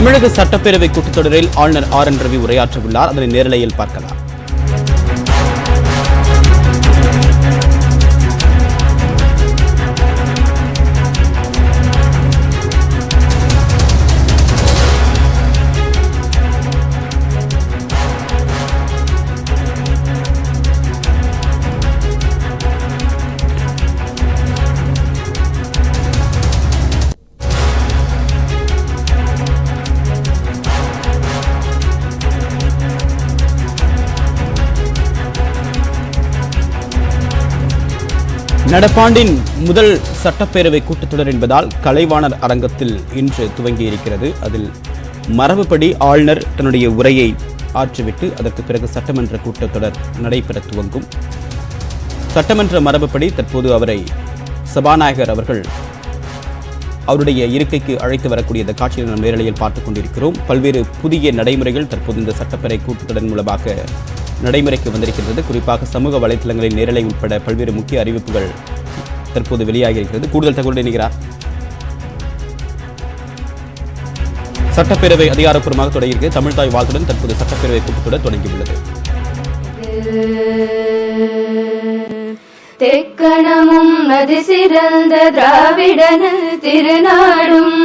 தமிழக சட்டப்பேரவை கூட்டத்தொடரில் ஆளுநர் RN ரவி உரையாற்ற உள்ளார். அதனை நேரலையில் பார்க்கலாம். நடப்பாண்டின் முதல் சட்டப்பேரவை கூட்டத்தொடர் என்பதால் கலைவாணர் அரங்கத்தில் இன்று துவங்கியிருக்கிறது. அதில் மரபுப்படி ஆளுநர் தன்னுடைய உரையை ஆற்றிவிட்டு அதற்கு பிறகு சட்டமன்ற கூட்டத்தொடர் நடைபெற துவங்கும். சட்டமன்ற மரபுப்படி தற்போது அவரை சபாநாயகர் அவர்கள் அவருடைய இருக்கைக்கு அழைத்து வரக்கூடிய இந்த காட்சியை நாம் நேரலையில் பார்த்துக் கொண்டிருக்கிறோம். பல்வேறு புதிய நடைமுறைகள் தற்போது இந்த சட்டப்பேரவை கூட்டத்தொடர் மூலமாக நடைமுறைக்கு வந்திருக்கின்றது. குறிப்பாக சமூக வலைதளங்களில் நேரலை உட்பட பல்வேறு முக்கிய அறிவிப்புகள் தற்போது வெளியாகி இருக்கிறது. கூடுதல் தகவல் இணைகிறார். சட்டப்பேரவை அதிகாரப்பூர்வமாக தொடங்கியிருக்கிறது. தமிழ்தாய் வாழ்த்துடன் தற்போது சட்டப்பேரவை கூட்டத்தொடர் தொடங்கியுள்ளது. தெக்கணமும் நதி சிறந்த திராவிடன திருநாடும்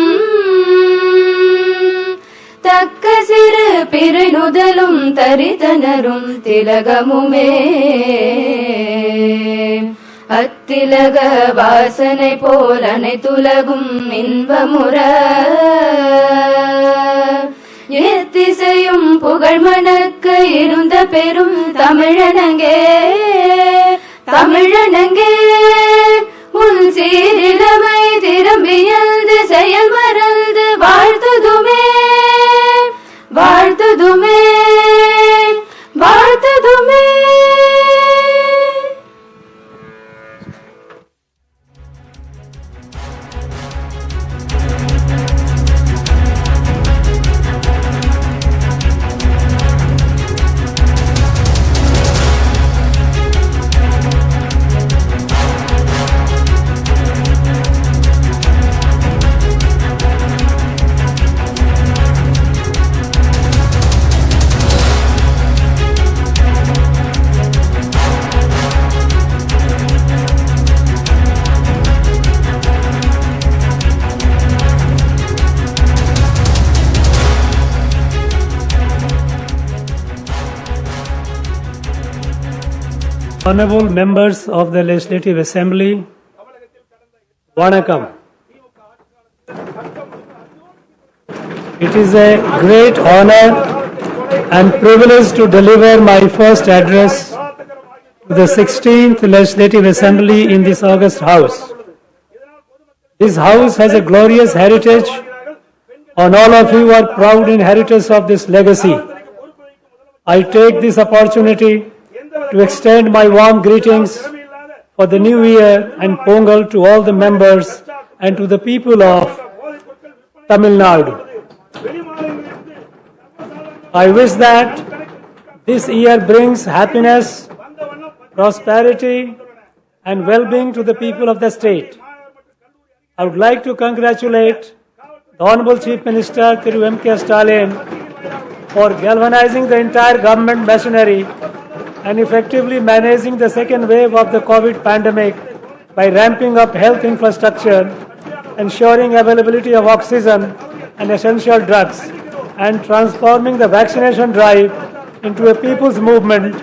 தக்க சிறு பிறைநுதலும் தரிதனரும் திலகமுமே அத்திலக வாசனை போல் அனைத்துலகும் இன்பமுற எத்திசையும் புகழ் மணக்க இருந்த பெரும் தமிழனங்கே தமிழனங்கே உன் சீரிழமை திரும்பியந்து செயல் மறந்து வாழ்த்துதுமே வாழ்த்துதுமே வாழ்த்துதுமே. Honorable members of the Legislative Assembly, Vanakkam. It is a great honor and privilege to deliver my first address to the 16th Legislative Assembly in this august house. This house has a glorious heritage, and all of you are proud inheritors of this legacy. I take this opportunity to extend my warm greetings for the new year and Pongal to all the members and to the people of Tamil Nadu. I wish that this year brings happiness, prosperity and well-being to the people of the state. I would like to congratulate the Honorable Chief Minister Thiru M.K. Stalin for galvanizing the entire government machinery and effectively managing the second wave of the COVID pandemic by ramping up health infrastructure, ensuring availability of oxygen and essential drugs, and transforming the vaccination drive into a people's movement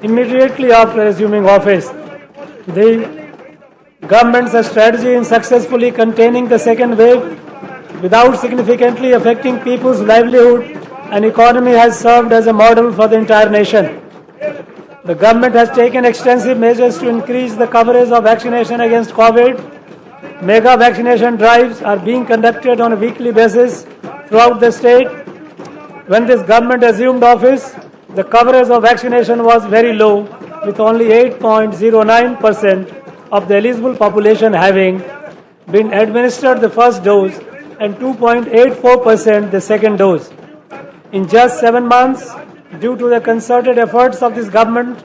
immediately after assuming office. The government's strategy in successfully containing the second wave without significantly affecting people's livelihood and economy has served as a model for the entire nation. The government has taken extensive measures to increase the coverage of vaccination against COVID. Mega vaccination drives are being conducted on a weekly basis throughout the state. When this government assumed office, the coverage of vaccination was very low, with only 8.09% of the eligible population having been administered the first dose and 2.84% the second dose. In just 7 months, due to the concerted efforts of this government,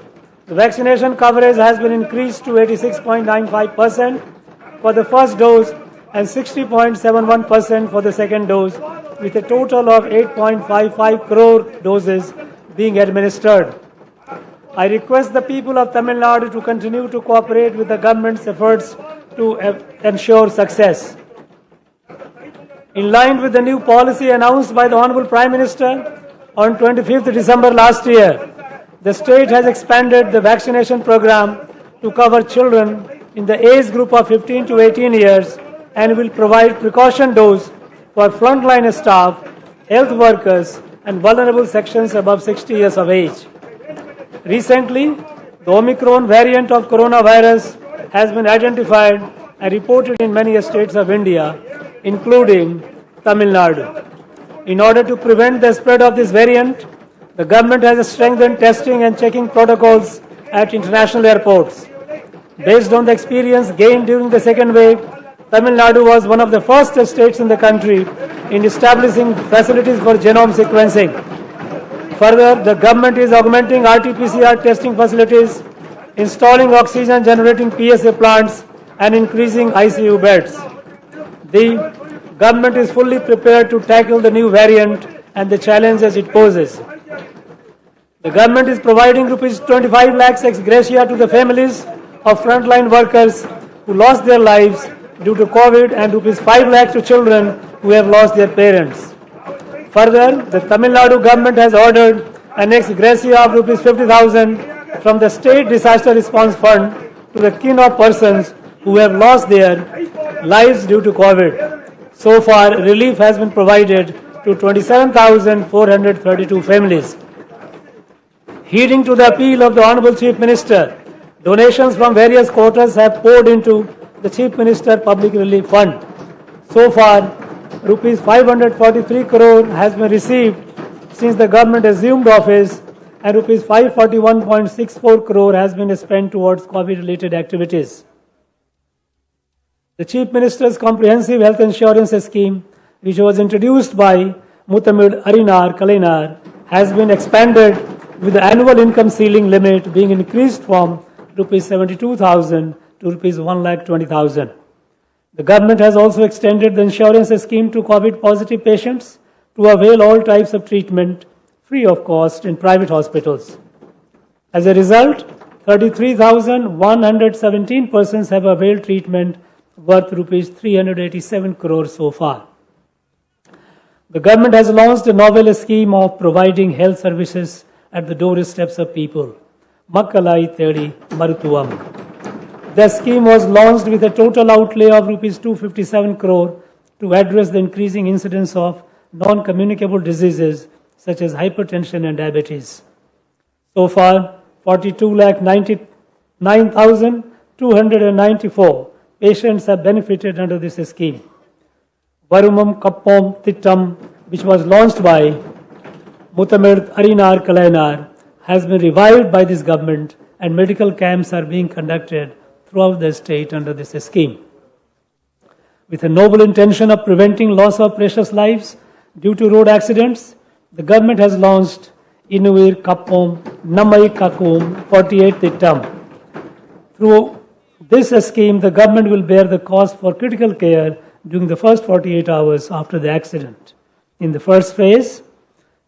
the vaccination coverage has been increased to 86.95% for the first dose and 60.71% for the second dose, with a total of 8.55 crore doses being administered. I request the people of Tamil Nadu to continue to cooperate with the government's efforts to ensure success. In line with the new policy announced by the Honorable Prime Minister on 25th December last year, the state has expanded the vaccination program to cover children in the age group of 15 to 18 years and will provide precaution dose for frontline staff, health workers, and vulnerable sections above 60 years of age. Recently, the Omicron variant of coronavirus has been identified and reported in many states of India, including Tamil Nadu. In order to prevent the spread of this variant, the government has strengthened testing and checking protocols at international airports. Based on the experience gained during the second wave, Tamil Nadu was one of the first states in the country in establishing facilities for genome sequencing. Further, the government is augmenting RT-PCR testing facilities, installing oxygen-generating PSA plants, and increasing ICU beds. The government is fully prepared to tackle the new variant and the challenges it poses. The government is providing rupees 25 lakhs ex gratia to the families of frontline workers who lost their lives due to COVID and rupees 5 lakhs to children who have lost their parents. Further, the Tamil Nadu government has ordered an ex gratia of rupees 50,000 from the State Disaster Response Fund to the kin of persons who have lost their lives due to COVID. So far, relief has been provided to 27,432 families. Heeding to the appeal of the Honorable Chief Minister, donations from various quarters have poured into the Chief Minister Public Relief Fund. So far, rupees 543 crore has been received since the government assumed office, and rupees 541.64 crore has been spent towards COVID-related activities. The Chief Minister's Comprehensive Health Insurance Scheme, which was introduced by Muthamid Arinar Kalainar, has been expanded with the annual income ceiling limit being increased from rupees 72,000 to rupees 1,20,000. The government has also extended the insurance scheme to COVID-positive patients to avail all types of treatment free of cost in private hospitals. As a result, 33,117 persons have availed treatment worth rupees 387 crore so far. The government has launched a novel scheme of providing health services at the doorsteps of people, Makkalai Thedi Marutuvam. The scheme was launched with a total outlay of rupees 257 crore to address the increasing incidence of non-communicable diseases such as hypertension and diabetes. So far, 42,99,294 patients have benefited under this scheme. Varumam Kappom Tittam, which was launched by Muthamid Arinar Kalainar, has been revived by this government, and medical camps are being conducted throughout the state under this scheme. With a noble intention of preventing loss of precious lives due to road accidents, the government has launched Inuir Kappom Namai Kakum 48 Tittam. Through this scheme, the government will bear the cost for critical care during the first 48 hours after the accident. In the first phase,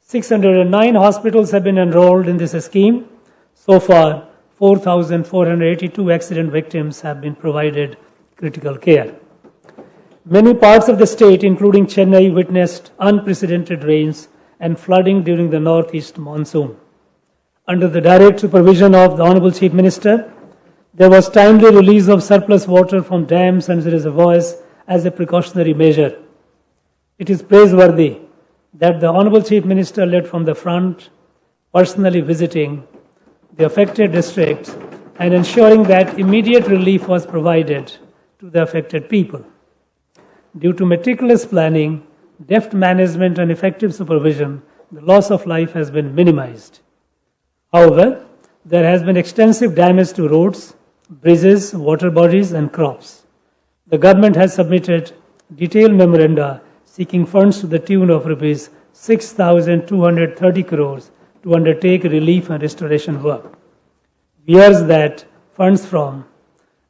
609 hospitals have been enrolled in this scheme. So far, 4,482 accident victims have been provided critical care. Many parts of the state, including Chennai, witnessed unprecedented rains and flooding during the northeast monsoon. Under the direct supervision of the Honorable Chief Minister, there was timely release of surplus water from dams and reservoirs as a precautionary measure. It is praiseworthy that the Honorable Chief Minister led from the front, personally visiting the affected districts and ensuring that immediate relief was provided to the affected people. Due to meticulous planning, deft management and effective supervision, the loss of life has been minimized. However, there has been extensive damage to roads, bridges, water bodies and crops. The government has submitted detailed memoranda seeking funds to the tune of rupees 6,230 crores to undertake relief and restoration work. We urge that funds from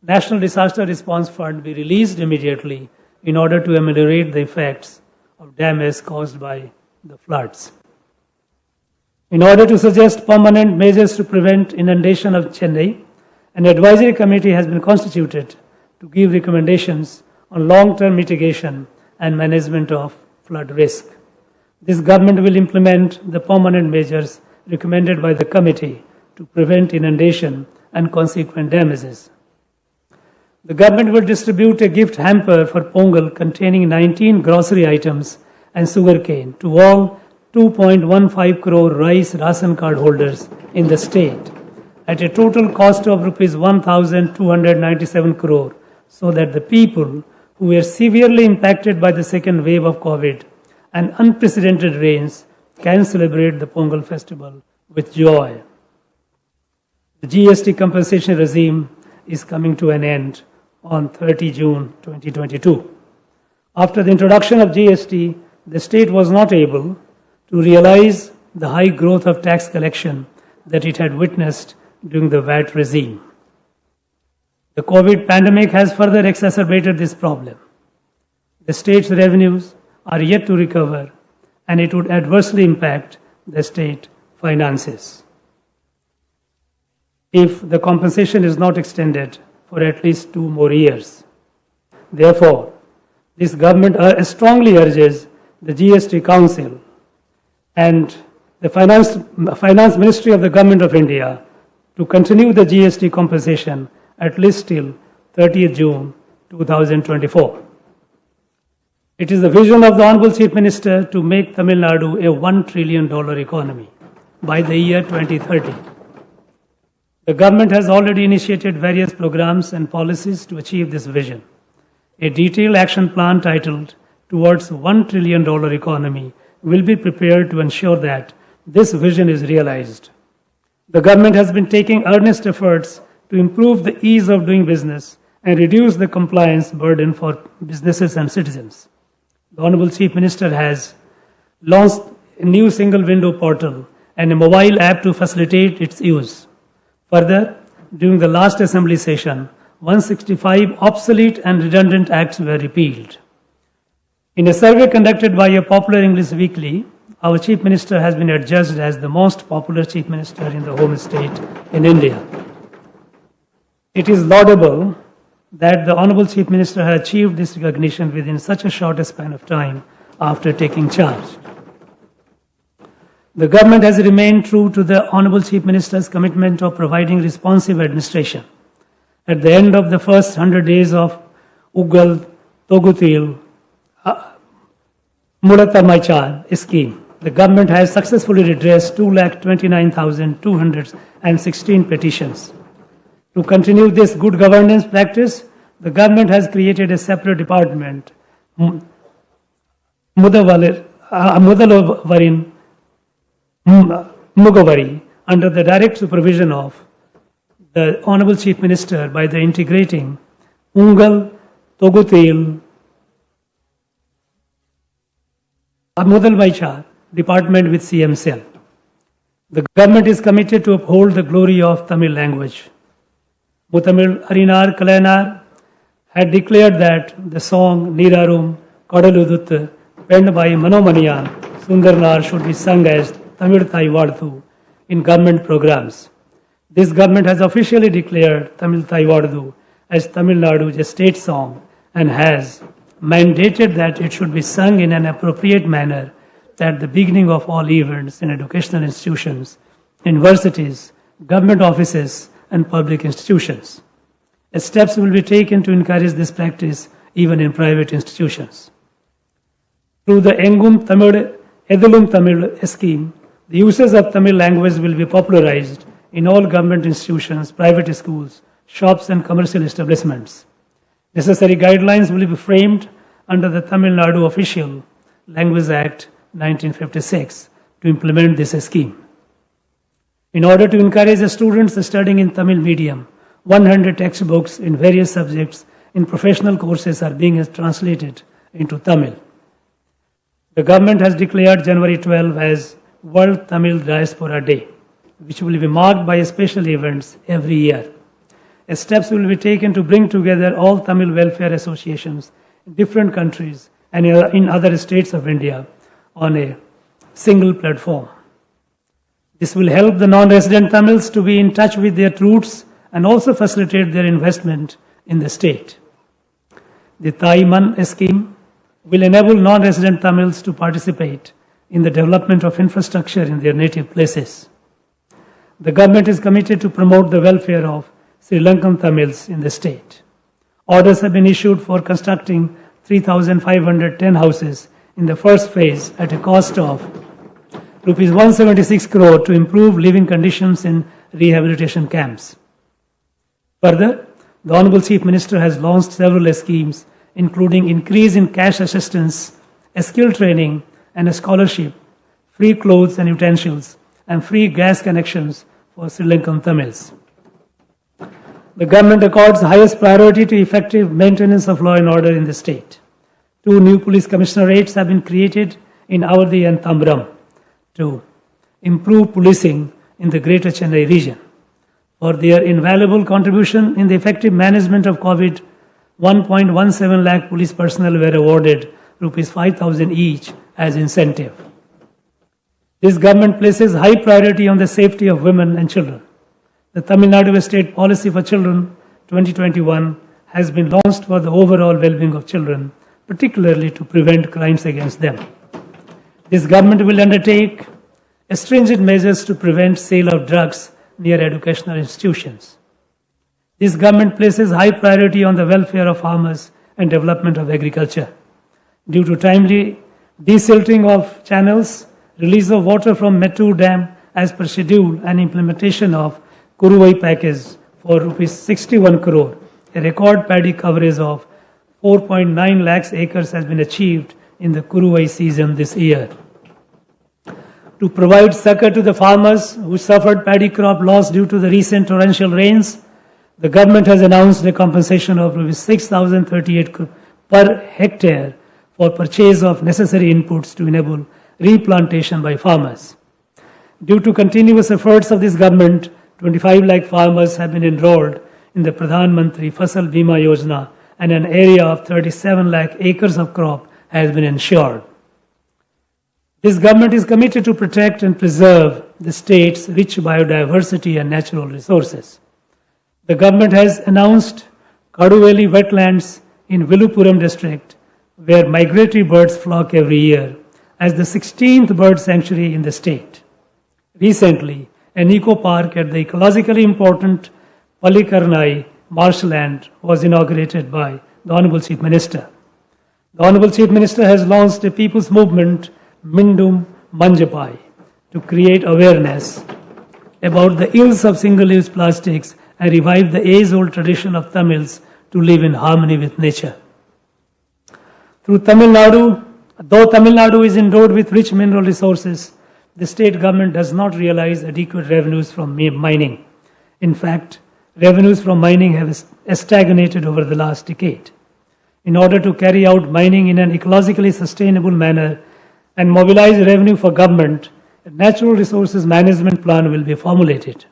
National Disaster Response Fund be released immediately in order to ameliorate the effects of damage caused by the floods. In order to suggest permanent measures to prevent inundation of Chennai, an advisory committee has been constituted to give recommendations on long-term mitigation and management of flood risk. This government will implement the permanent measures recommended by the committee to prevent inundation and consequent damages. The government will distribute a gift hamper for Pongal containing 19 grocery items and sugarcane to all 2.15 crore rice ration card holders in the state at a total cost of rupees 1,297 crore, so that the people who were severely impacted by the second wave of COVID and unprecedented rains can celebrate the Pongal festival with joy. The GST compensation regime is coming to an end on 30 June 2022. After the introduction of GST, the state was not able to realize the high growth of tax collection that it had witnessed during the VAT regime. The COVID pandemic has further exacerbated this problem. The state's revenues are yet to recover, and it would adversely impact the state finances if the compensation is not extended for at least 2 more years. Therefore, this government strongly urges the GST Council and the Finance Ministry of the Government of India to continue the GST compensation at least till 30th June 2024. It is the vision of the Honorable Chief Minister to make Tamil Nadu a $1 trillion economy by the year 2030. The government has already initiated various programs and policies to achieve this vision. A detailed action plan titled Towards $1 trillion economy will be prepared to ensure that this vision is realized. The government has been taking earnest efforts to improve the ease of doing business and reduce the compliance burden for businesses and citizens. The Honorable Chief Minister has launched a new single window portal and a mobile app to facilitate its use. Further, during the last assembly session, 165 obsolete and redundant acts were repealed. In a survey conducted by a popular English weekly, our Chief Minister has been adjudged as the most popular Chief Minister in the home state in India. It is laudable that the Honorable Chief Minister has achieved this recognition within such a short span of time after taking charge. The government has remained true to the Honorable Chief Minister's commitment of providing responsive administration. At the end of the first 100 days of Uggal Togutil Mulatamaichar scheme, the government has successfully redressed 229,216 petitions. To continue this good governance practice, the government has created a separate department, Mudalavarin Mugavari, under the direct supervision of the Honorable Chief Minister by the integrating Ungal Togutil Mudalvaichar department with CM Cell. The government is committed to uphold the glory of Tamil language. Muthamil Arinar Kalayanar had declared that the song Neerarum Kadaluduttu, penned by Manomaniyan Sundarnar, should be sung as Tamil Thai Vardu in government programs. This government has officially declared Tamil Thai Vardu as Tamil Nadu's state song and has mandated that it should be sung in an appropriate manner at the beginning of all events in educational institutions, universities, government offices, and public institutions. Steps will be taken to encourage this practice even in private institutions. Through the Engum Edulum Tamil scheme, the uses of Tamil language will be popularized in all government institutions, private schools, shops, and commercial establishments. Necessary guidelines will be framed under the Tamil Nadu Official Language Act 1956 to implement this scheme. In order to encourage the students studying in Tamil medium, 100 textbooks in various subjects in professional courses are being translated into Tamil. The government has declared January 12 as World Tamil Diaspora Day, which will be marked by special events every year. Steps will be taken to bring together all Tamil welfare associations in different countries and in other states of India on a single platform. This will help the non-resident Tamils to be in touch with their roots and also facilitate their investment in the state. The Thai Man scheme will enable non-resident Tamils to participate in the development of infrastructure in their native places. The government is committed to promote the welfare of Sri Lankan Tamils in the state. Orders have been issued for constructing 3,510 houses in the first phase at a cost of Rs 176 crore to improve living conditions in rehabilitation camps. Further, the Honorable Chief Minister has launched several schemes, including increase in cash assistance, a skill training, and a scholarship, free clothes and utensils, and free gas connections for Sri Lankan Tamils. The government accords highest priority to effective maintenance of law and order in the state. 2 new police commissionerates have been created in Awadhi and Tambaram to improve policing in the Greater Chennai region. For their invaluable contribution in the effective management of COVID, 1.17 lakh police personnel were awarded Rs 5,000 each as incentive. This government places high priority on the safety of women and children. The Tamil Nadu State Policy for Children 2021 has been launched for the overall well-being of children, particularly to prevent crimes against them. This government will undertake stringent measures to prevent sale of drugs near educational institutions. This government places high priority on the welfare of farmers and development of agriculture. Due to timely desilting of channels, release of water from Mettur Dam as per schedule, and implementation of Kuruvai package for Rs 61 crore, a record paddy coverage of 4.9 lakhs acres has been achieved in the Kuruvai season this year. To provide succor to the farmers who suffered paddy crop loss due to the recent torrential rains, the government has announced a compensation of Rs 6,038 per hectare for purchase of necessary inputs to enable replantation by farmers. Due to continuous efforts of this government, 25 lakh farmers have been enrolled in the Pradhan Mantri Fasal Bima Yojana, and an area of 37 lakh acres of crop has been ensured. This government is committed to protect and preserve the state's rich biodiversity and natural resources. The government has announced Kaduveli wetlands in Viluppuram district, where migratory birds flock every year, as the 16th bird sanctuary in the state. Recently, an eco park at the ecologically important Palikarnai marshland was inaugurated by the Honorable Chief Minister. The Honorable Chief Minister has launched a people's movement, Mindum Manjapai, to create awareness about the ills of single-use plastics and revive the age-old tradition of Tamils to live in harmony with nature. Though Tamil Nadu is endowed with rich mineral resources, the state government does not realize adequate revenues from mining. In fact, revenues from mining have stagnated over the last decade. In order to carry out mining in an ecologically sustainable manner and mobilize revenue for government, a natural resources management plan will be formulated.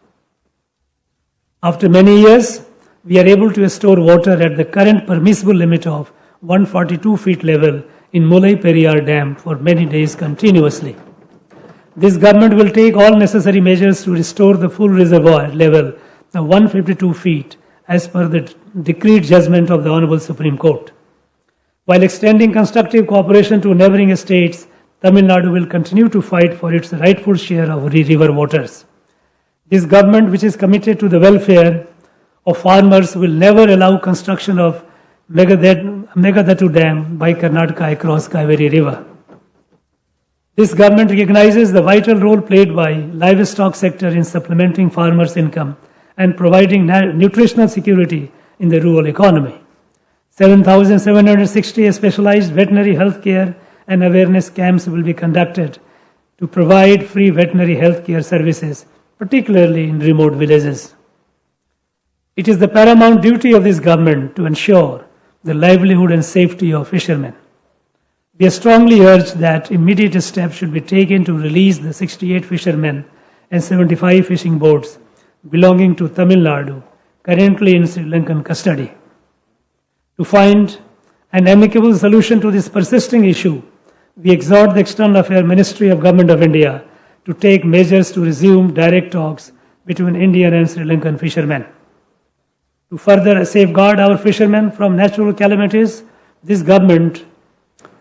After many years, we are able to store water at the current permissible limit of 142 feet level in Mulai Periyar Dam for many days continuously. This government will take all necessary measures to restore the full reservoir level of 152 feet as per the decreed judgment of the Honorable Supreme Court. While extending constructive cooperation to neighboring states, Tamil Nadu will continue to fight for its rightful share of river waters. This government, which is committed to the welfare of farmers, will never allow construction of Meghadattu Dam by Karnataka across Kaveri River. This government recognizes the vital role played by livestock sector in supplementing farmers' income and providing nutritional security in the rural economy. 7,760 specialized veterinary health care and awareness camps will be conducted to provide free veterinary health care services, particularly in remote villages. It is the paramount duty of this government to ensure the livelihood and safety of fishermen. We strongly urge that immediate steps should be taken to release the 68 fishermen and 75 fishing boats belonging to Tamil Nadu, currently in Sri Lankan custody. To find an amicable solution to this persisting issue, we exhort the External Affairs Ministry of Government of India to take measures to resume direct talks between Indian and Sri Lankan fishermen. To further safeguard our fishermen from natural calamities, this government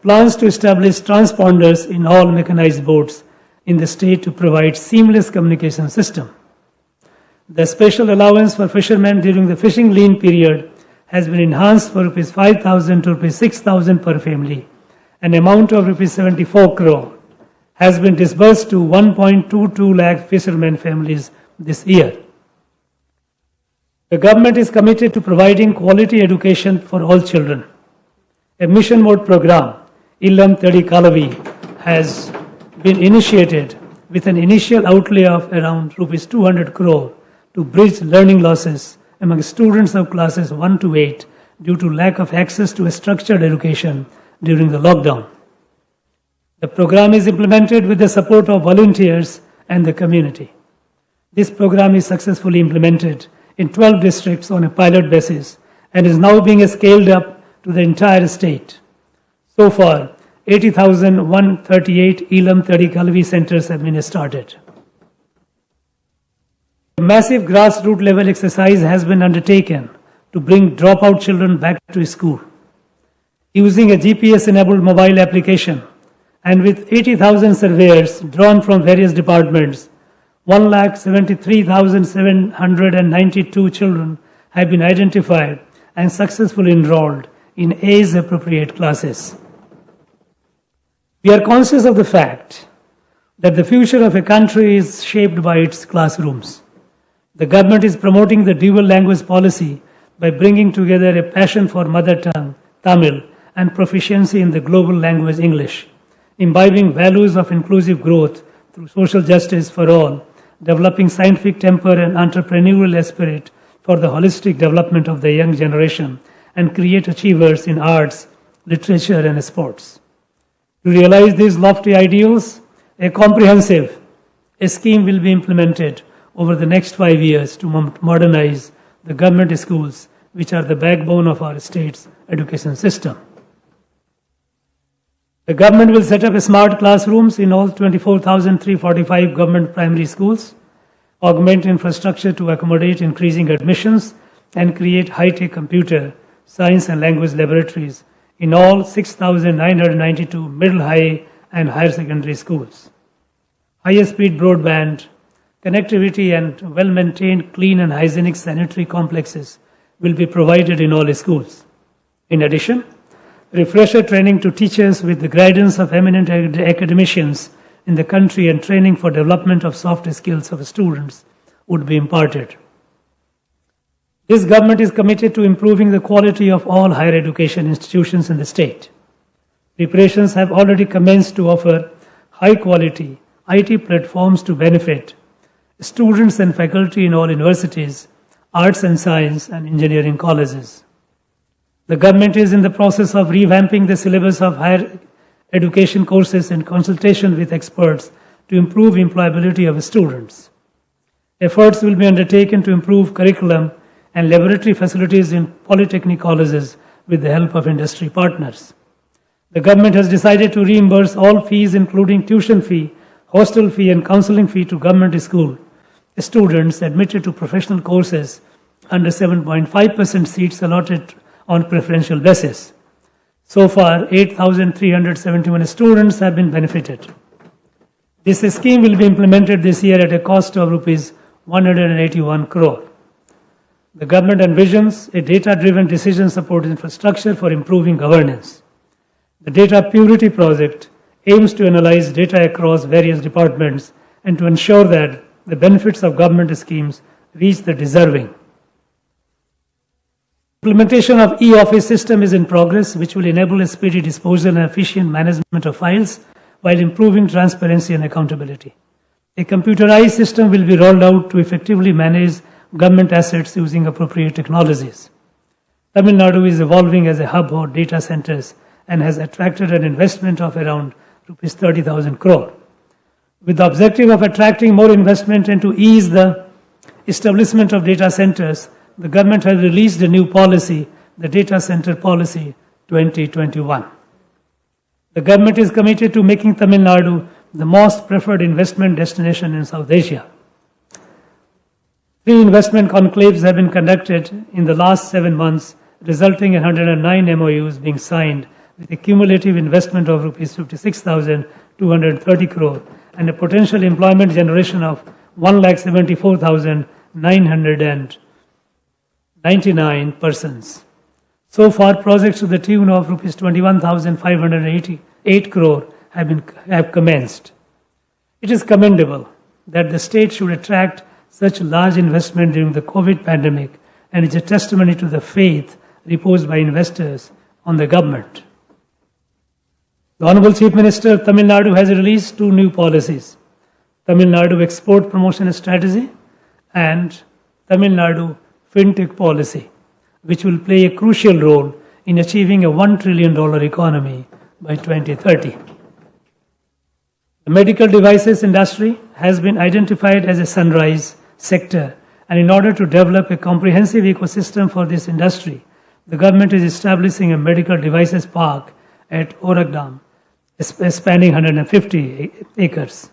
plans to establish transponders in all mechanized boats in the state to provide seamless communication system. The special allowance for fishermen during the fishing lean period has been enhanced for Rs 5,000 to Rs 6,000 per family. An amount of Rs 74 crore has been disbursed to 1.22 lakh fishermen families this year. The government is committed to providing quality education for all children. A mission mode program, Illam Thedi Kalavi, has been initiated with an initial outlay of around Rs 200 crore to bridge learning losses among students of classes 1 to 8 due to lack of access to a structured education during the lockdown. The program is implemented with the support of volunteers and the community. This program is successfully implemented in 12 districts on a pilot basis and is now being scaled up to the entire state. So far, 80,138 Illam Thedi Kalavi centers have been started. A massive grassroots level exercise has been undertaken to bring dropout children back to school. Using a GPS-enabled mobile application and with 80,000 surveyors drawn from various departments, 1,73,792 children have been identified and successfully enrolled in age-appropriate classes. We are conscious of the fact that the future of a country is shaped by its classrooms. The government is promoting the dual language policy by bringing together a passion for mother tongue, Tamil, and proficiency in the global language English, imbibing values of inclusive growth through social justice for all, developing scientific temper and entrepreneurial spirit for the holistic development of the young generation, and create achievers in arts, literature, and sports. To realize these lofty ideals, a comprehensive scheme will be implemented over the next 5 years to modernize the government schools, which are the backbone of our state's education system. The government will set up smart classrooms in all 24,345 government primary schools, augment infrastructure to accommodate increasing admissions, and create high-tech computer, science and language laboratories in all 6,992 middle, high, and higher secondary schools. High-speed broadband, connectivity, and well-maintained, clean, and hygienic sanitary complexes will be provided in all schools. In addition, refresher training to teachers with the guidance of eminent academicians in the country and training for development of soft skills of students would be imparted. This government is committed to improving the quality of all higher education institutions in the state. Preparations have already commenced to offer high-quality IT platforms to benefit students and faculty in all universities, arts and science, and engineering colleges. The government is in the process of revamping the syllabus of higher education courses in consultation with experts to improve employability of students. Efforts will be undertaken to improve curriculum and laboratory facilities in polytechnic colleges with the help of industry partners. The government has decided to reimburse all fees, including tuition fee, hostel fee, and counseling fee to government school students admitted to professional courses under 7.5% seats allotted on preferential basis. So far, 8,371 students have been benefited. This scheme will be implemented this year at a cost of Rs 181 crore. The government envisions a data-driven decision support infrastructure for improving governance. The Data Purity Project aims to analyze data across various departments and to ensure that the benefits of government schemes reach the deserving. Implementation of e-office system is in progress, which will enable a speedy disposal and efficient management of files while improving transparency and accountability. A computerized system will be rolled out to effectively manage government assets using appropriate technologies. Tamil Nadu is evolving as a hub for data centers and has attracted an investment of around Rs 30,000 crore. With the objective of attracting more investment and to ease the establishment of data centers, the government has released a new policy, the Data Center Policy 2021. The government is committed to making Tamil Nadu the most preferred investment destination in South Asia. 3 investment conclaves have been conducted in the last 7 months, resulting in 109 MOUs being signed with a cumulative investment of rupees 56,230 crore and a potential employment generation of 1,74,999 persons. So far, projects to the tune of rupees 21,588 crore have commenced. It is commendable that the state should attract such large investment during the COVID pandemic, and is a testimony to the faith reposed by investors on the government. The Honorable Chief Minister of Tamil Nadu has released 2 new policies: Tamil Nadu Export Promotion Strategy and Tamil Nadu FinTech Policy, which will play a crucial role in achieving a $1 trillion economy by 2030. The medical devices industry has been identified as a sunrise sector, and in order to develop a comprehensive ecosystem for this industry, the government is establishing a medical devices park at Oragadam, spanning 150 acres.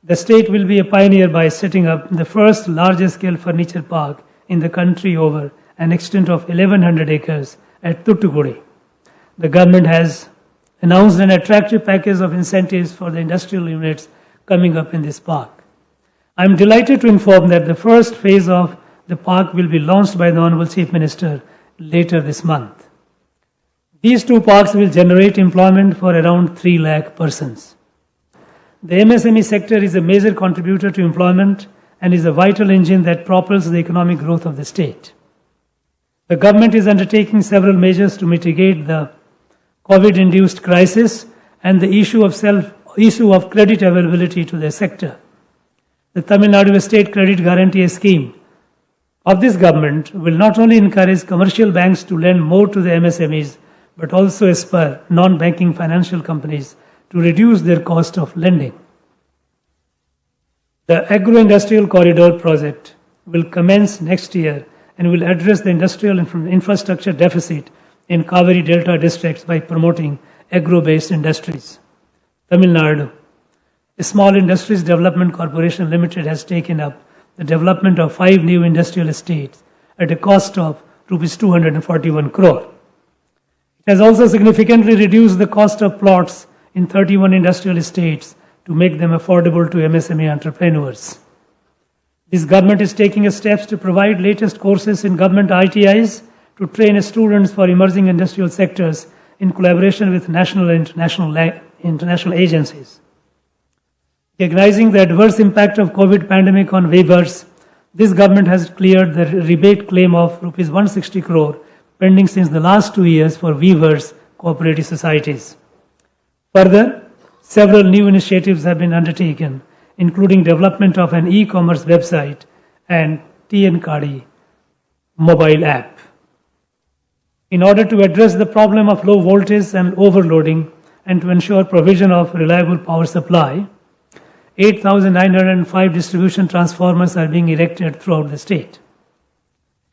The state will be a pioneer by setting up the first large-scale furniture park in the country over an extent of 1,100 acres at Thoothukudi. The government has announced an attractive package of incentives for the industrial units coming up in this park. I am delighted to inform that the first phase of the park will be launched by the Honorable Chief Minister later this month. These 2 parks will generate employment for around 3 lakh persons. The MSME sector is a major contributor to employment and is a vital engine that propels the economic growth of the state. The government is undertaking several measures to mitigate the COVID-induced crisis and the issue of credit availability to the sector. The Tamil Nadu State Credit Guarantee Scheme of this government will not only encourage commercial banks to lend more to the MSMEs, but also spur non-banking financial companies to reduce their cost of lending. The Agro-Industrial Corridor project will commence next year and will address the industrial infrastructure deficit in Kaveri Delta districts by promoting agro-based industries. Tamil Nadu, a Small Industries Development Corporation Limited, has taken up the development of 5 new industrial estates at a cost of rupees 241 crore. It has also significantly reduced the cost of plots in 31 industrial estates to make them affordable to MSME entrepreneurs. This government is taking steps to provide latest courses in government ITIs to train students for emerging industrial sectors in collaboration with national and international agencies. Recognizing the adverse impact of COVID pandemic on weavers, this government has cleared the rebate claim of rupees 160 crore pending since the last 2 years for weavers cooperative societies. Further, several new initiatives have been undertaken, including development of an e-commerce website and TN Kadi mobile app. In order to address the problem of low voltage and overloading and to ensure provision of reliable power supply, 8,905 distribution transformers are being erected throughout the state.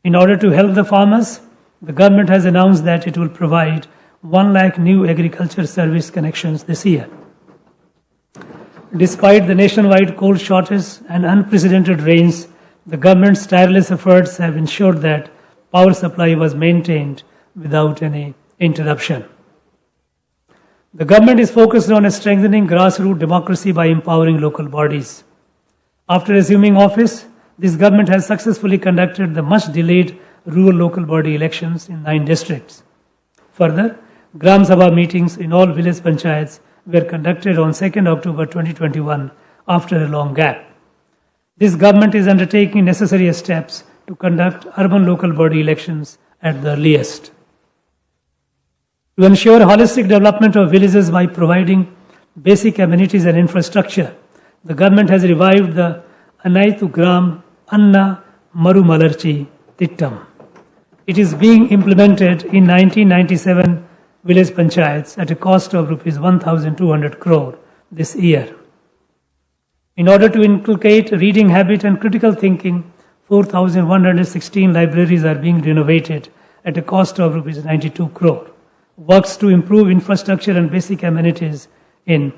In order to help the farmers, the government has announced that it will provide 1 lakh new agriculture service connections this year. Despite the nationwide coal shortage and unprecedented rains, the government's tireless efforts have ensured that power supply was maintained without any interruption. The government is focused on strengthening grassroots democracy by empowering local bodies. After assuming office, this government has successfully conducted the much delayed rural local body elections in 9 districts. Further, Gram Sabha meetings in all village panchayats were conducted on 2nd October 2021 after a long gap. This government is undertaking necessary steps to conduct urban local body elections at the earliest. To ensure holistic development of villages by providing basic amenities and infrastructure, the government has revived the Anaitu Gram Anna Marumalarchi Tittam. It is being implemented in 1997 village panchayats at a cost of rupees 1,200 crore this year. In order to inculcate reading habit and critical thinking, 4,116 libraries are being renovated at a cost of rupees 92 crore. works to improve infrastructure and basic amenities in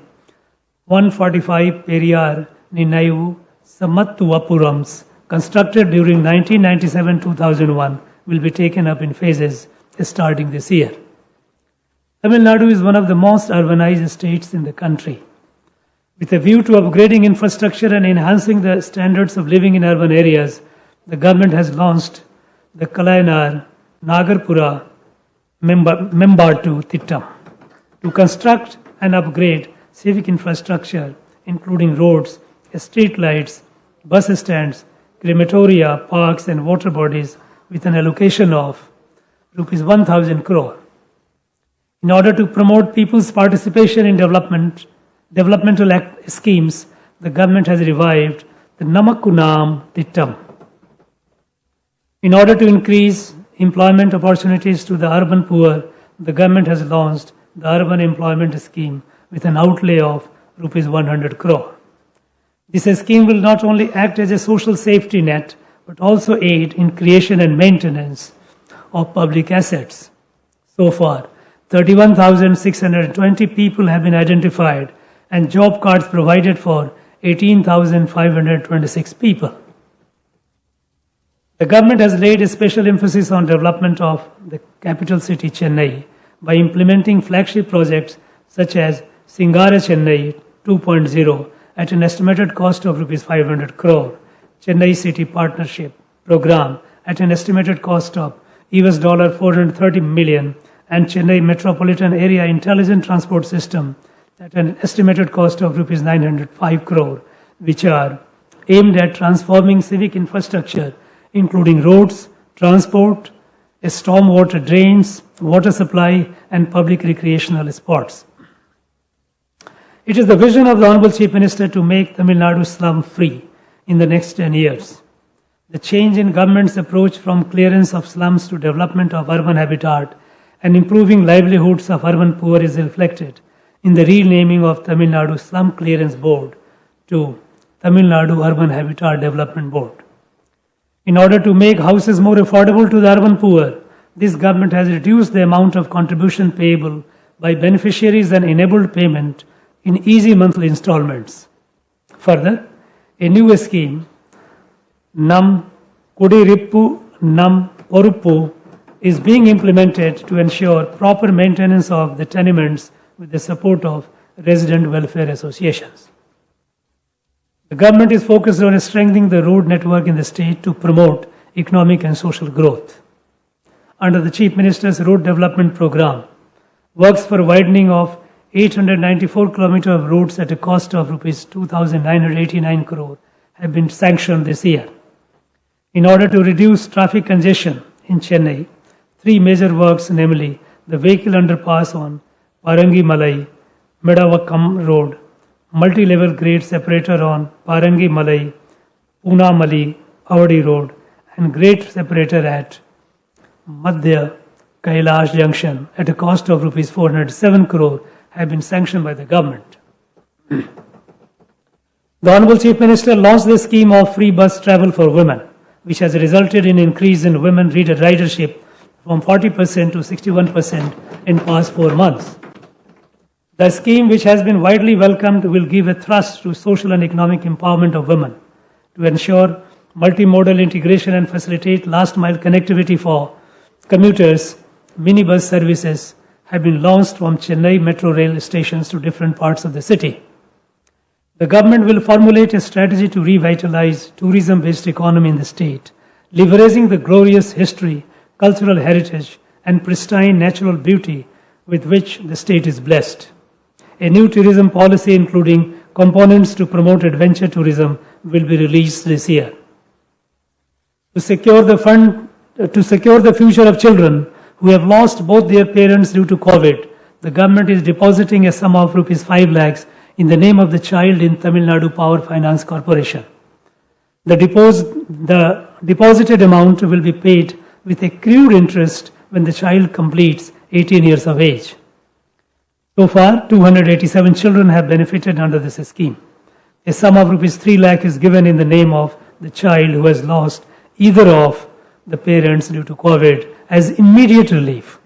145 Periyar Ninayu Samattuapurams, constructed during 1997-2001, will be taken up in phases starting this year. Tamil Nadu is one of the most urbanized states in the country. With a view to upgrading infrastructure and enhancing the standards of living in urban areas, the government has launched the Kalainar Nagarpura Membatu Tittam to construct and upgrade civic infrastructure, including roads, street lights, bus stands, crematoria, parks, and water bodies, with an allocation of Rs 1,000 crore. In order to promote people's participation in developmental schemes, the government has revived the Namakkunam Tittam. In order to increase employment opportunities to the urban poor, the government has launched the Urban Employment Scheme with an outlay of Rs 100 crore. This scheme will not only act as a social safety net, but also aid in creation and maintenance of public assets. So far, 31,620 people have been identified and job cards provided for 18,526 people. The government has laid a special emphasis on development of the capital city Chennai by implementing flagship projects such as Singara Chennai 2.0 at an estimated cost of Rs 500 crore, Chennai City Partnership Program at an estimated cost of US $430 million, and Chennai Metropolitan Area Intelligent Transport System at an estimated cost of Rs 905 crore, which are aimed at transforming civic infrastructure, including roads, transport, stormwater drains, water supply, and public recreational spots. It is the vision of the Honorable Chief Minister to make Tamil Nadu slum-free in the next 10 years. The change in government's approach from clearance of slums to development of urban habitat and improving livelihoods of urban poor is reflected in the renaming of Tamil Nadu Slum Clearance Board to Tamil Nadu Urban Habitat Development Board. In order to make houses more affordable to the urban poor, this government has reduced the amount of contribution payable by beneficiaries and enabled payment in easy monthly installments. Further, a new scheme, Nam Kudirippu Nam Poruppu, is being implemented to ensure proper maintenance of the tenements with the support of resident welfare associations. The government is focused on strengthening the road network in the state to promote economic and social growth. Under the Chief Minister's Road Development Program, works for widening of 894 kilometers of roads at a cost of Rs 2,989 crore have been sanctioned this year. In order to reduce traffic congestion in Chennai, three major works, namely the vehicle underpass on Parangi Malai, Medavakkam Road, multi-level grade separator on Parangi Malai, Puna Mali, Avadi Road, and grade separator at Madhya Kailash Junction at a cost of Rs 407 crore have been sanctioned by the government. The Honorable Chief Minister launched the scheme of free bus travel for women, which has resulted in increase in women ridership from 40% to 61% in past 4 months. The scheme, which has been widely welcomed, will give a thrust to social and economic empowerment of women to ensure multimodal integration and facilitate last-mile connectivity for commuters. Minibus services have been launched from Chennai metro rail stations to different parts of the city. The government will formulate a strategy to revitalize tourism-based economy in the state, leveraging the glorious history, cultural heritage, and pristine natural beauty with which the state is blessed. A new tourism policy, including components to promote adventure tourism, will be released this year. To secure the future of children who have lost both their parents due to COVID, the government is depositing a sum of Rs 5 lakhs in the name of the child in Tamil Nadu Power Finance Corporation. The deposited amount will be paid with accrued interest when the child completes 18 years of age. So far, 287 children have benefited under this scheme. A sum of Rs 3 lakh is given in the name of the child who has lost either of the parents due to COVID as immediate relief.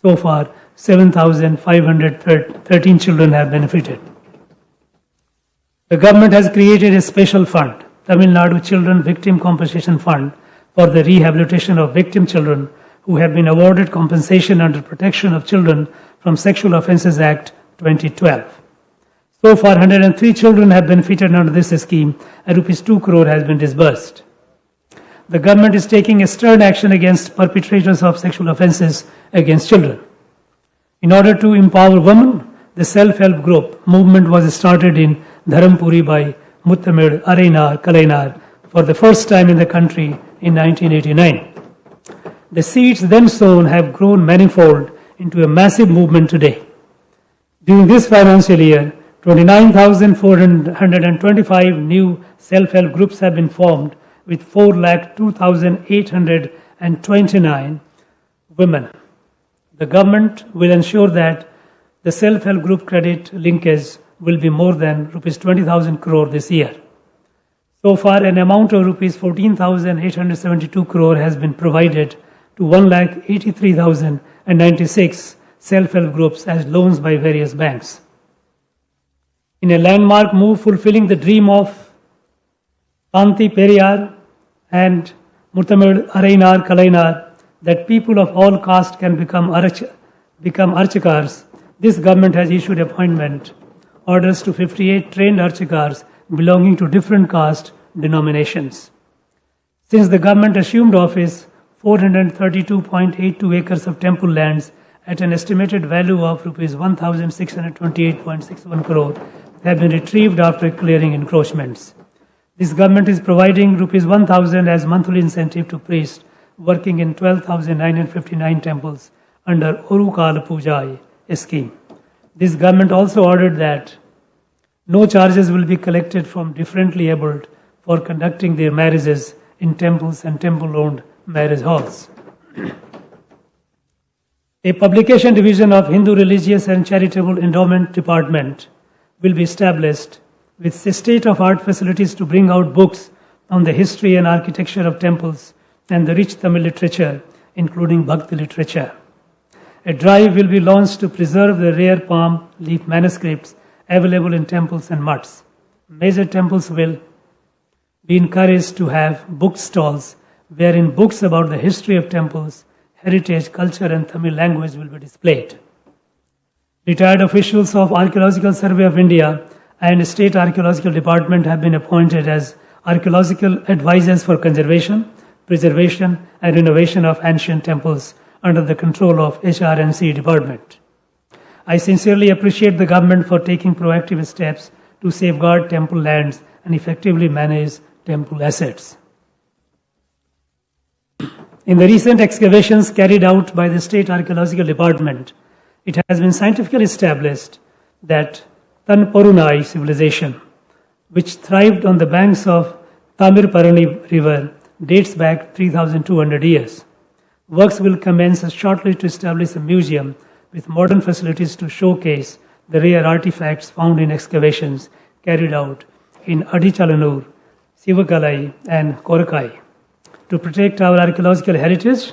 So far, 7,513 children have benefited. The government has created a special fund, Tamil Nadu Children Victim Compensation Fund, for the rehabilitation of victim children who have been awarded compensation under Protection of Children from Sexual Offences Act 2012. So far, 103 children have benefited under this scheme and rupees 2 crore has been disbursed. The government is taking a stern action against perpetrators of sexual offences against children. In order to empower women, the self-help group movement was started in Dharampuri by Muttamil Arainar Kalainar for the first time in the country in 1989. The seeds then sown have grown manifold into a massive movement today. During this financial year, 29,425 new self-help groups have been formed with 4,02,829 women. The government will ensure that the self-help group credit linkage will be more than rupees 20,000 crore this year. So far, an amount of rupees 14,872 crore has been provided to 1,83,096 self-help groups as loans by various banks. In a landmark move fulfilling the dream of Kanti Periyar and Muttamil Arainar Kalainar that people of all castes can become archakars, this government has issued appointment orders to 58 trained archakars belonging to different caste denominations. Since the government assumed office, 432.82 acres of temple lands at an estimated value of rupees 1,628.61 crore have been retrieved after clearing encroachments. This government is providing rupees 1,000 as monthly incentive to priests working in 12,959 temples under Orukala Puja scheme. This government also ordered that no charges will be collected from differently abled for conducting their marriages in temples and temple-owned marriage halls. A publication division of Hindu Religious and Charitable Endowment Department will be established with state-of-art facilities to bring out books on the history and architecture of temples and the rich Tamil literature, including Bhakti literature. A drive will be launched to preserve the rare palm leaf manuscripts available in temples and mutts. Major temples will be encouraged to have book stalls wherein books about the history of temples, heritage, culture and Tamil language will be displayed. Retired officials of Archaeological Survey of India and State Archaeological Department have been appointed as archaeological advisors for conservation, preservation and renovation of ancient temples under the control of HRNC department. I sincerely appreciate the government for taking proactive steps to safeguard temple lands and effectively manage temple assets. In the recent excavations carried out by the State Archaeological Department, it has been scientifically established that Tanporunai civilization, which thrived on the banks of Tamirparani River, dates back 3,200 years. Works will commence shortly to establish a museum with modern facilities to showcase the rare artifacts found in excavations carried out in Adichalanur, Sivakalai and Korakai. To protect our archaeological heritage,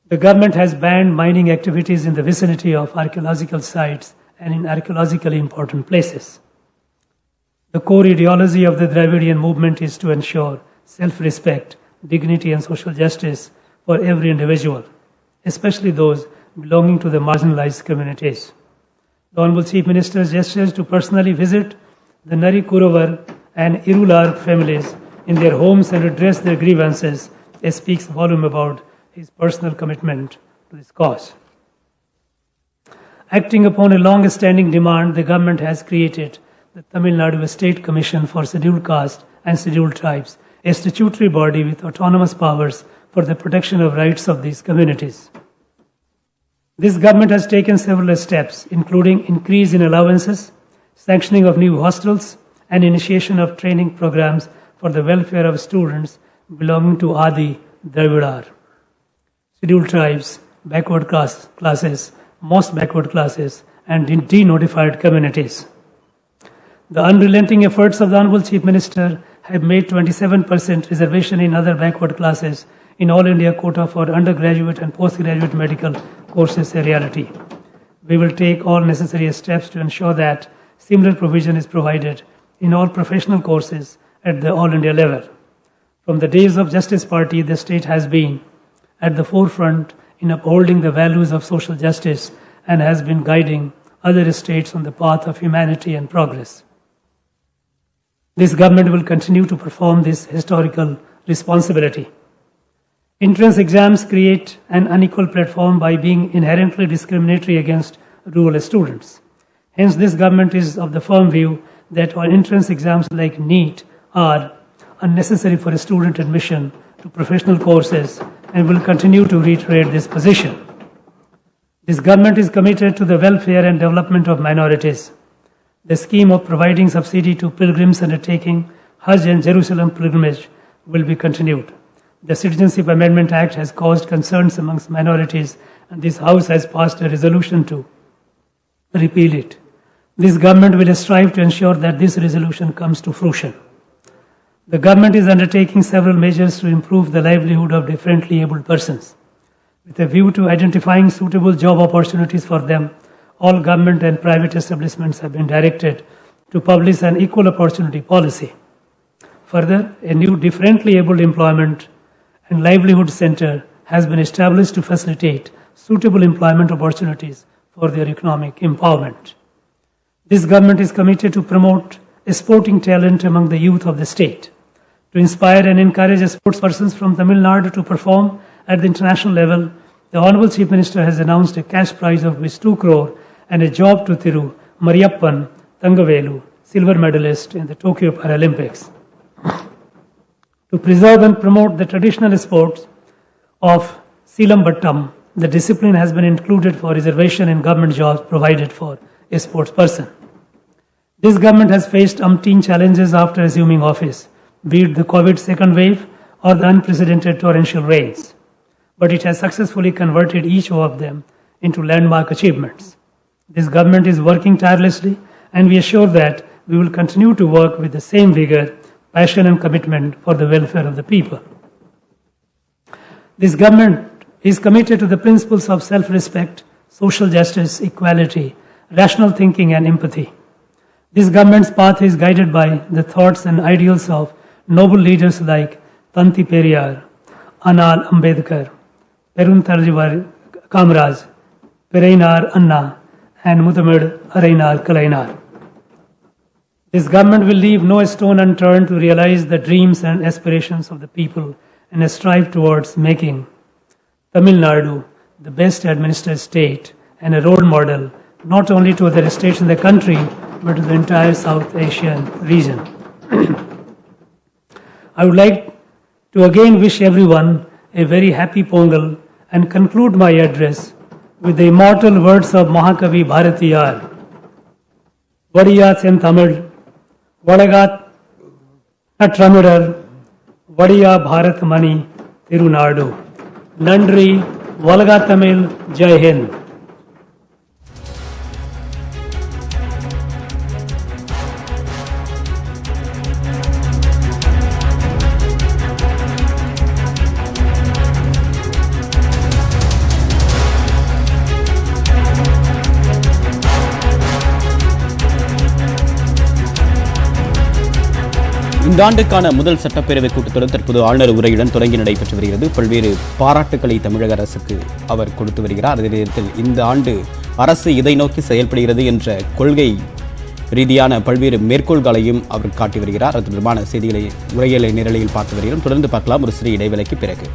the government has banned mining activities in the vicinity of archaeological sites and in archaeologically important places. The core ideology of the Dravidian movement is to ensure self-respect, dignity and social justice for every individual, especially those belonging to the marginalized communities. The Honorable Chief Minister gestures to personally visit the Nari Kurovar and Irular families in their homes and address their grievances. It speaks volume about his personal commitment to this cause. Acting upon a long-standing demand, the government has created the Tamil Nadu State Commission for Scheduled Caste and Scheduled Tribes, a statutory body with autonomous powers for the protection of rights of these communities. This government has taken several steps, including increase in allowances, sanctioning of new hostels, and initiation of training programs for the welfare of students belonging to Adi Dravidar, scheduled tribes, backward classes, most backward classes, and denotified communities. The unrelenting efforts of the Honorable Chief Minister have made 27% reservation in other backward classes in all India quota for undergraduate and postgraduate medical courses a reality. We will take all necessary steps to ensure that similar provision is provided in all professional courses at the all India level. From the days of Justice Party, the state has been at the forefront in upholding the values of social justice and has been guiding other states on the path of humanity and progress. This government will continue to perform this historical responsibility. Entrance exams create an unequal platform by being inherently discriminatory against rural students. Hence, this government is of the firm view that all entrance exams like NEET are unnecessary for student admission to professional courses and will continue to reiterate this position. This government is committed to the welfare and development of minorities. The scheme of providing subsidy to pilgrims undertaking Hajj and Jerusalem pilgrimage will be continued. The Citizenship Amendment Act has caused concerns amongst minorities, and this House has passed a resolution to repeal it. This government will strive to ensure that this resolution comes to fruition. The government is undertaking several measures to improve the livelihood of differently abled persons. With a view to identifying suitable job opportunities for them, all government and private establishments have been directed to publish an equal opportunity policy. Further, a new differently abled employment and livelihood center has been established to facilitate suitable employment opportunities for their economic empowerment. This government is committed to promote sporting talent among the youth of the state. To inspire and encourage sportspersons from Tamil Nadu to perform at the international level, the Honorable Chief Minister has announced a cash prize of which 2 crore and a job to Thiru Mariyappan Thangavelu, silver medalist in the Tokyo Paralympics. To preserve and promote the traditional sports of Silambattam, the discipline has been included for reservation in government jobs provided for a sportsperson. This government has faced umpteen challenges after assuming office, be it the COVID second wave or the unprecedented torrential rains, but it has successfully converted each of them into landmark achievements. This government is working tirelessly, and we assure that we will continue to work with the same vigor, passion and commitment for the welfare of the people. This government is committed to the principles of self-respect, social justice, equality, rational thinking and empathy. This government's path is guided by the thoughts and ideals of noble leaders like Tanti Periyar, Anal Ambedkar, Peruntarjivar Kamraj, Perainar Anna, and Mutamid Arainar Kalainar. This government will leave no stone unturned to realize the dreams and aspirations of the people and strive towards making Tamil Nadu the best administered state and a role model not only to other states in the country but to the entire South Asian region. I would like to again wish everyone a very happy Pongal and conclude my address with the immortal words of Mahakavi Bharatiyar. Vadiyat in Tamil, Vadagat Natramirar, Vadiya Bharat Mani Tirunadu. Nandri, Valaga Tamil, Jai Hind. இந்த ஆண்டுக்கான முதல் சட்டப்பேரவை கூட்டத்தொடர் தற்போது ஆளுநர் உரையுடன் தொடங்கி நடைபெற்று வருகிறது. பல்வேறு பாராட்டுக்களை தமிழக அரசுக்கு அவர் கொடுத்து வருகிறார். அதே நேரத்தில் இந்த ஆண்டு அரசு இதை நோக்கி செயல்படுகிறது என்ற கொள்கை ரீதியான பல்வேறு மேற்கோள்களையும் அவர் காட்டி வருகிறார். அது தொடர்பான செய்திகளை உரையில நிரலில் பார்த்து வருகிறோம். தொடர்ந்து பார்க்கலாம் ஒரு சிறிய இடைவேளைக்கு பிறகு.